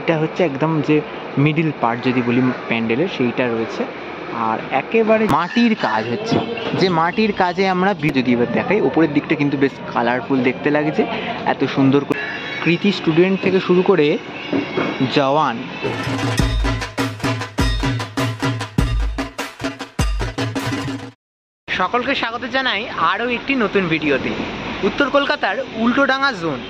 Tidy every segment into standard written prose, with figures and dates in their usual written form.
এইটা হচ্ছে একদম যে মিডিল পার্ট যদি বলি প্যান্ডেলের, সেইটা রয়েছে। আর একেবারে মাটির কাজ হচ্ছে, যে মাটির কাজে আমরা যদি এবার দেখাই, উপরের দিকটা কিন্তু বেশ কালারফুল দেখতে লাগছে, এত সুন্দর করে কৃতি স্টুডেন্ট থেকে শুরু করে জওয়ান। সকলকে স্বাগত জানাই আরও একটি নতুন ভিডিওতে। উত্তর কলকাতার উল্টোডাঙা জোন,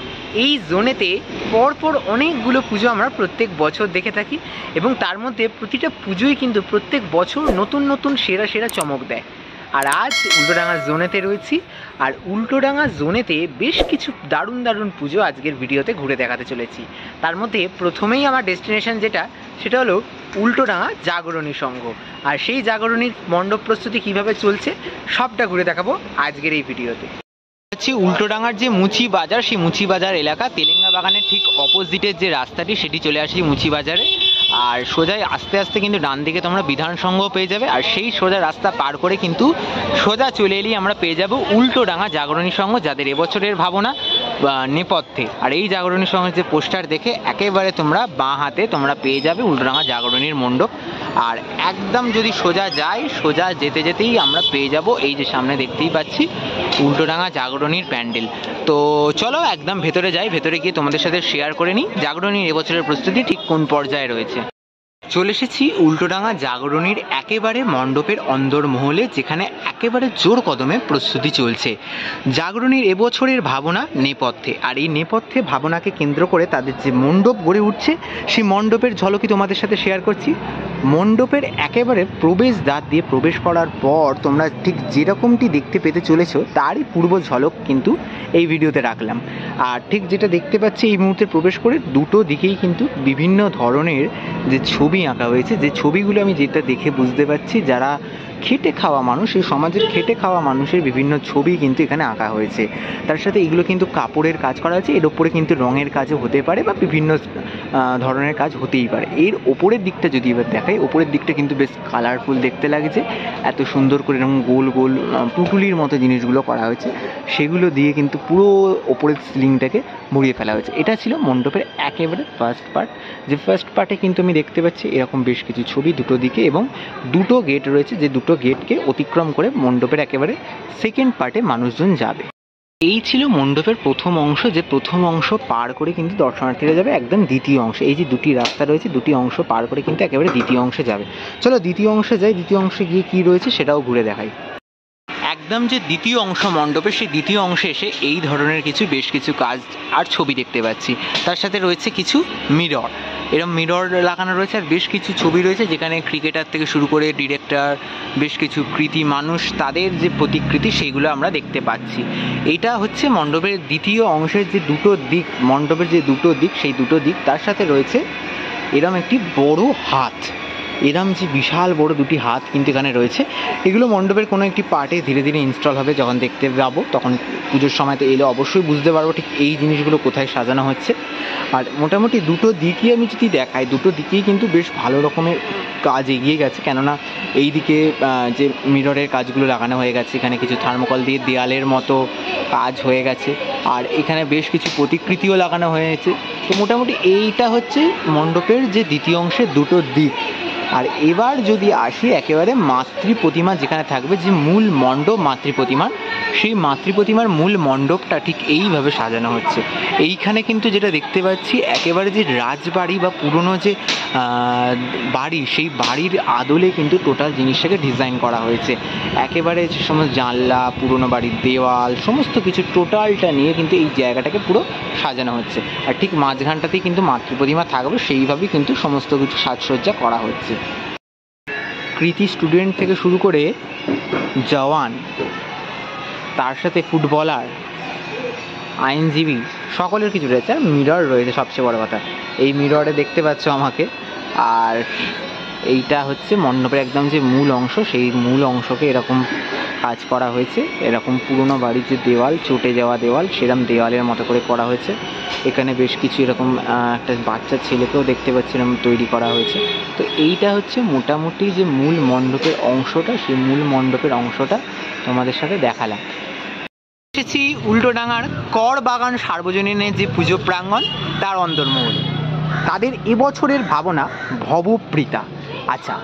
এই জোনেতে পরপর অনেকগুলো পুজো আমরা প্রত্যেক বছর দেখে থাকি এবং তার মধ্যে প্রতিটা পুজোই কিন্তু প্রত্যেক বছর নতুন নতুন সেরা সেরা চমক দেয়। আর আজ উল্টোডাঙা জোনেতে রয়েছি, আর উল্টোডাঙা জোনেতে বেশ কিছু দারুণ দারুণ পুজো আজকের ভিডিওতে ঘুরে দেখাতে চলেছি। তার মধ্যে প্রথমেই আমার ডেস্টিনেশন সেটা হলো উল্টোডাঙা জাগরণী সংঘ। আর সেই জাগরণীর মণ্ডপ প্রস্তুতি কীভাবে চলছে সবটা ঘুরে দেখাবো আজকের এই ভিডিওতে। হচ্ছে উল্টোডাঙার যে মুচি বাজার, সেই মুচি বাজার এলাকা, তেলেঙ্গা বাগানের ঠিক অপোজিটের যে রাস্তাটি সেটি চলে আসি মুচি বাজারে। আর সোজাই আস্তে আস্তে কিন্তু ডান দিকে তোমরা বিধান সংঘ পেয়ে যাবে, আর সেই সোজা রাস্তা পার করে কিন্তু সোজা চলে এলেই আমরা পেয়ে যাব উল্টোডাঙা জাগরণী সংঘ, যাদের এবছরের ভাবনা নেপথ্যে। আর এই জাগরণী সংঘের যে পোস্টার দেখে একেবারে তোমরা বাঁ হাতে তোমরা পেয়ে যাবে উল্টোডাঙা জাগরণীর মণ্ডপ। আর একদম যদি সোজা যাই, সোজা যেতে যেতেই আমরা পেয়ে যাব এই যে সামনে দেখতেই পাচ্ছি উল্টোডাঙা জাগরণীর প্যান্ডেল। তো চলো একদম ভেতরে যাই, ভেতরে গিয়ে তোমাদের সাথে শেয়ার করে নিই জাগরণীর এবছরের প্রস্তুতি ঠিক কোন পর্যায়ে রয়েছে। চলে এসেছি উল্টোডাঙা জাগরণীর একেবারে মণ্ডপের অন্দরমহলে, যেখানে একেবারে জোর কদমে প্রস্তুতি চলছে। জাগরণীর এবছরের ভাবনা নেপথ্যে, আর এই নেপথ্যে ভাবনাকে কেন্দ্র করে তাদের যে মণ্ডপ গড়ে উঠছে, সেই মণ্ডপের ঝলকই তোমাদের সাথে শেয়ার করছি। মণ্ডপের একেবারে প্রবেশ দ্বার দিয়ে প্রবেশ করার পর তোমরা ঠিক যেরকমটি দেখতে পেতে চলেছ তারই পূর্ব ঝলক কিন্তু এই ভিডিওতে রাখলাম। আর ঠিক যেটা দেখতে পাচ্ছি এই মুহূর্তে প্রবেশ করে দুটো দিকেই কিন্তু বিভিন্ন ধরনের যে ছবি আঁকা হয়েছে, যে ছবিগুলো আমি যেটা দেখে বুঝতে পারছি যারা খেটে খাওয়া মানুষ, এই সমাজের খেটে খাওয়া মানুষের বিভিন্ন ছবি কিন্তু এখানে আঁকা হয়েছে। তার সাথে এগুলো কিন্তু কাপড়ের কাজ করা হয়েছে, এর ওপরে কিন্তু রঙের কাজও হতে পারে বা বিভিন্ন ধরনের কাজ হতেই পারে। এর ওপরের দিকটা যদি এবার দেখাই, ওপরের দিকটা কিন্তু বেশ কালারফুল দেখতে লাগছে, এত সুন্দর করে এরকম গোল গোল পুটুলির মতো জিনিসগুলো করা হয়েছে, সেগুলো দিয়ে কিন্তু পুরো ওপরের সিলিংটাকে মুড়িয়ে ফেলা হয়েছে। এটা ছিল মণ্ডপের একেবারে ফার্স্ট পার্ট। যে ফার্স্ট পার্টে কিন্তু আমি দেখতে পাচ্ছি এরকম বেশ কিছু ছবি দুটো দিকে, এবং দুটো গেট রয়েছে, যে দুটো গেটকে অতিক্রম করে মণ্ডপের একেবারে সেকেন্ড পার্টে মানুষজন যাবে। এই ছিল মণ্ডপের প্রথম অংশ, যে প্রথম অংশ পার করে কিন্তু দর্শনার্থীরা যাবে একদম দ্বিতীয় অংশে। এই যে দুটি রাস্তা রয়েছে, দুটি অংশ পার করে কিন্তু একেবারে দ্বিতীয় অংশে যাবে। চলো দ্বিতীয় অংশে যাই, দ্বিতীয় অংশে গিয়ে কী রয়েছে সেটাও ঘুরে দেখাই। একদম যে দ্বিতীয় অংশ মণ্ডপের, সেই দ্বিতীয় অংশে এসে এই ধরনের বেশ কিছু কাজ আর ছবি দেখতে পাচ্ছি। তার সাথে রয়েছে কিছু মিরর, এরকম মিরর লাগানো রয়েছে, আর বেশ কিছু ছবি রয়েছে যেখানে ক্রিকেটার থেকে শুরু করে ডিরেক্টর, বেশ কিছু কৃতি মানুষ, তাদের যে প্রতিকৃতি সেইগুলো আমরা দেখতে পাচ্ছি। এইটা হচ্ছে মণ্ডপের দ্বিতীয় অংশের যে দুটো দিক, মণ্ডপের যে দুটো দিক, সেই দুটো দিক। তার সাথে রয়েছে এরম একটি বড় হাত, এরম যে বিশাল বড় দুটি হাত কিন্তু এখানে রয়েছে। এগুলো মণ্ডপের কোনো একটি পার্টে ধীরে ধীরে ইনস্টল হবে, যখন দেখতে যাবো তখন পুজোর সময় তো এলে অবশ্যই বুঝতে পারবো ঠিক এই জিনিসগুলো কোথায় সাজানো হচ্ছে। আর মোটামুটি দুটো দিকই আমি যদি দেখাই, দুটো দিকেই কিন্তু বেশ ভালো রকমের কাজ এগিয়ে গেছে, কেননা এই দিকে যে মিররের কাজগুলো লাগানো হয়ে গেছে, এখানে কিছু থার্মোকল দিয়ে দেয়ালের মতো কাজ হয়ে গেছে, আর এখানে বেশ কিছু প্রতিকৃতিও লাগানো হয়েছে। তো মোটামুটি এইটা হচ্ছে মণ্ডপের যে দ্বিতীয় অংশের দুটো দিক। আর এবার যদি আসি একেবারে মাতৃ প্রতিমা যেখানে থাকবে, যে মূল মণ্ডপ মাতৃ প্রতিমার, সেই মাতৃ প্রতিমার মূল মণ্ডপটা ঠিক এইভাবে সাজানো হচ্ছে। এইখানে কিন্তু যেটা দেখতে পাচ্ছি একেবারে যে রাজবাড়ি বা পুরনো যে বাড়ি, সেই বাড়ির আদলে কিন্তু টোটাল জিনিসটাকে ডিজাইন করা হয়েছে। একেবারে যে সমস্ত জানলা, পুরনো বাড়ির দেওয়াল, সমস্ত কিছু টোটালটা নিয়ে কিন্তু এই জায়গাটাকে পুরো সাজানো হচ্ছে। আর ঠিক মাঝখানটাতেই কিন্তু মাতৃ প্রতিমা থাকবে, সেইভাবেই কিন্তু সমস্ত কিছু সাজসজ্জা করা হচ্ছে। কৃতি স্টুডেন্ট থেকে শুরু করে জওয়ান, তার সাথে ফুটবলার, আইনজীবী, সকলের কিছু রয়েছে। আর মিরর রয়েছে সবচেয়ে বড় কথা, এই মিররে দেখতে পাচ্ছ আমাকে। আর এইটা হচ্ছে মণ্ডপের একদম যে মূল অংশ, সেই মূল অংশকে এরকম কাজ করা হয়েছে। এরকম পুরনো বাড়ির যে দেওয়াল, চটে যাওয়া দেওয়াল, সেরকম দেওয়ালের মতো করে করা হয়েছে। এখানে বেশ কিছু এরকম একটা বাচ্চা ছেলেকেও দেখতে পাচ্ছি এরকম তৈরি করা হয়েছে। তো এইটা হচ্ছে মোটামুটি যে মূল মণ্ডপের অংশটা, সেই মূল মণ্ডপের অংশটা তোমাদের সাথে দেখালাম। এসেছি উল্টোডাঙার কর বাগান সার্বজনীনের যে পুজো প্রাঙ্গণ, তার অন্দরমহলে। তাদের এবছরের ভাবনা ভবপ্রীতা। আচ্ছা,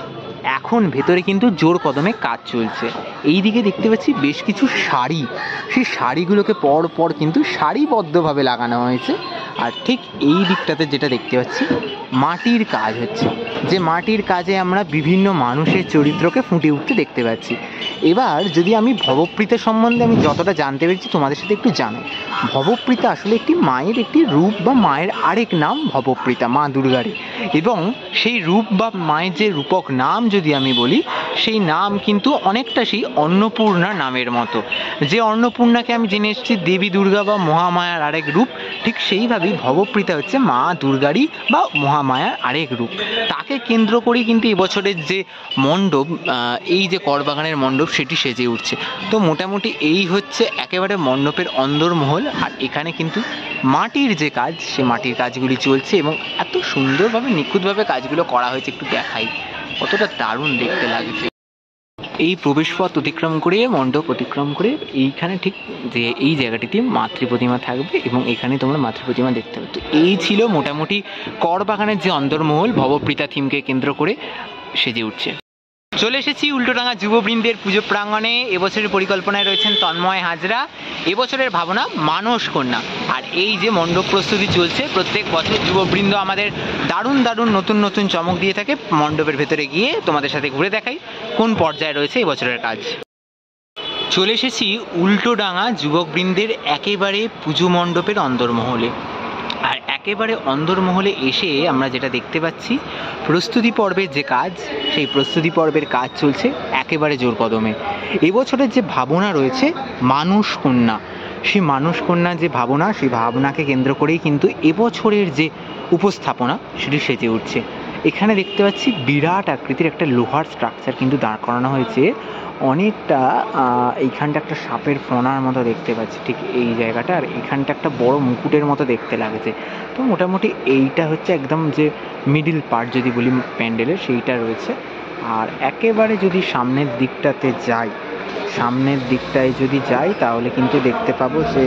এখন ভেতরে কিন্তু জোর কদমে কাজ চলছে। এই দিকে দেখতে পাচ্ছি বেশ কিছু শাড়ি, সেই শাড়িগুলোকে পর পর কিন্তু সারিবদ্ধভাবে লাগানো হয়েছে। আর ঠিক এই দিকটাতে যেটা দেখতে পাচ্ছি মাটির কাজ হচ্ছে, যে মাটির কাজে আমরা বিভিন্ন মানুষের চরিত্রকে ফুটে উঠতে দেখতে পাচ্ছি। এবার যদি আমি ভবপ্রীতা সম্বন্ধে আমি যতটা জানতে পেরেছি তোমাদের সাথে একটু জানাই। ভবপ্রীতা আসলে একটি মায়ের একটি রূপ, বা মায়ের আরেক নাম ভবপ্রীতা, মা দুর্গারই। এবং সেই রূপ বা মায়ের যে রূপক নাম যদি আমি বলি, সেই নাম কিন্তু অনেকটা সেই অন্নপূর্ণা নামের মতো। যে অন্নপূর্ণাকে আমি জেনে এসেছি দেবী দুর্গা বা মহামায়ার আরেক রূপ, ঠিক সেইভাবেই ভবপ্রীতা হচ্ছে মা দুর্গারই বা মহামায়ার আরেক রূপ। তাকে কেন্দ্র করেই কিন্তু এবছরের যে মণ্ডপ, এই যে করবাগানের মণ্ডপ, সেটি সেজে উঠছে। তো মোটামুটি এই হচ্ছে একেবারে মণ্ডপের অন্দরমহল। আর এখানে কিন্তু মাটির যে কাজ, সে মাটির কাজগুলি চলছে এবং এত সুন্দরভাবে নিখুঁতভাবে কাজগুলো করা হয়েছে। একটু দেখাই কতটা দারুণ দেখতে লাগছে। এই প্রবেশপথ অতিক্রম করে, মণ্ডপ অতিক্রম করে এইখানে ঠিক যে এই জায়গাটিতে মাতৃ প্রতিমা থাকবে এবং এখানে তোমরা মাতৃ প্রতিমা দেখতে পাবে। তো এই ছিল মোটামুটি করবাগানের যে অন্দরমহল ভবপ্রীতা থিমকে কেন্দ্র করে সেজে উঠছে। চলে এসেছি উল্টোডাঙা যুববৃন্দের পুজো প্রাঙ্গণে। এবছরের পরিকল্পনায় রয়েছেন তন্ময় হাজরা। এবছরের ভাবনা মানস কন্যা। আর এই যে মণ্ডপ প্রস্তুতি চলছে, প্রত্যেক বছর যুববৃন্দ আমাদের দারুণ দারুণ নতুন নতুন চমক দিয়ে থাকে। মণ্ডপের ভেতরে গিয়ে তোমাদের সাথে ঘুরে দেখাই কোন পর্যায়ে রয়েছে এবছরের কাজ। চলে এসেছি উল্টোডাঙা যুবকবৃন্দের একেবারে পুজো মণ্ডপের অন্দরমহলে। আর একেবারে অন্দরমহলে এসে আমরা যেটা দেখতে পাচ্ছি, প্রস্তুতি পর্বের যে কাজ, সেই প্রস্তুতি পর্বের কাজ চলছে একেবারে জোর কদমে। এবছরের যে ভাবনা রয়েছে মানুষ কন্যা, সেই মানুষ কন্যার যে ভাবনা, সেই ভাবনাকে কেন্দ্র করেই কিন্তু এবছরের যে উপস্থাপনা সেটি সেজে উঠছে। এখানে দেখতে পাচ্ছি বিরাট আকৃতির একটা লোহার স্ট্রাকচার কিন্তু দাঁড় করানো হয়েছে। অনেকটা এইখানটা একটা সাপের ফোনার মতো দেখতে পাচ্ছি ঠিক এই জায়গাটা। আর এখানটা একটা বড় মুকুটের মতো দেখতে লাগছে। তো মোটামুটি এইটা হচ্ছে একদম যে মিডিল পার্ট যদি বলি প্যান্ডেলের, সেইটা রয়েছে। আর একেবারে যদি সামনের দিকটাতে যাই, সামনের দিকটায় যদি যাই তাহলে কিন্তু দেখতে পাবো যে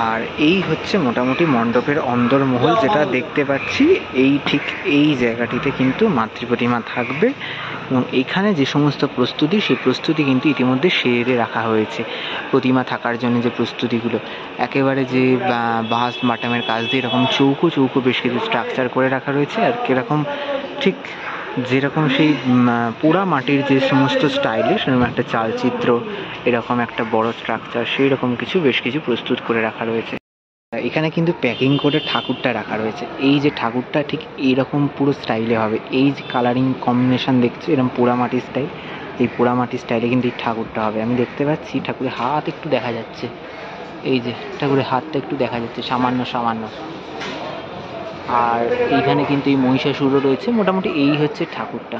আর এই হচ্ছে মোটামুটি মণ্ডপের অন্দরমহল যেটা দেখতে পাচ্ছি। এই ঠিক এই জায়গাটিতে কিন্তু মাতৃ প্রতিমা থাকবে এবং এখানে যে সমস্ত প্রস্তুতি, সেই প্রস্তুতি কিন্তু ইতিমধ্যে সেরে রাখা হয়েছে। প্রতিমা থাকার জন্য যে প্রস্তুতিগুলো, একেবারে যে বাঁশ বাটামের কাজ দিয়ে এরকম চৌকো চৌকো বেশ কিছু স্ট্রাকচার করে রাখা রয়েছে। আর কীরকম ঠিক যেরকম সেই পোড়া মাটির যে সমস্ত স্টাইলে, সেরকম একটা চালচিত্র, এরকম একটা বড় স্ট্রাকচার, সেই রকম কিছু বেশ কিছু প্রস্তুত করে রাখা রয়েছে। এখানে কিন্তু প্যাকিং করে ঠাকুরটা রাখা রয়েছে। এই যে ঠাকুরটা ঠিক এইরকম পুরো স্টাইলে হবে। এই যে কালারিং কম্বিনেশন দেখছো, এরকম পোড়া মাটির স্টাইল, এই পোড়া মাটির স্টাইলে কিন্তু এই ঠাকুরটা হবে। আমি দেখতে পাচ্ছি ঠাকুরের হাত একটু দেখা যাচ্ছে, এই যে ঠাকুরের হাতটা একটু দেখা যাচ্ছে সামান্য সামান্য। আর এইখানে কিন্তু এই মহিষাসুরও রয়েছে। মোটামুটি এই হচ্ছে ঠাকুরটা।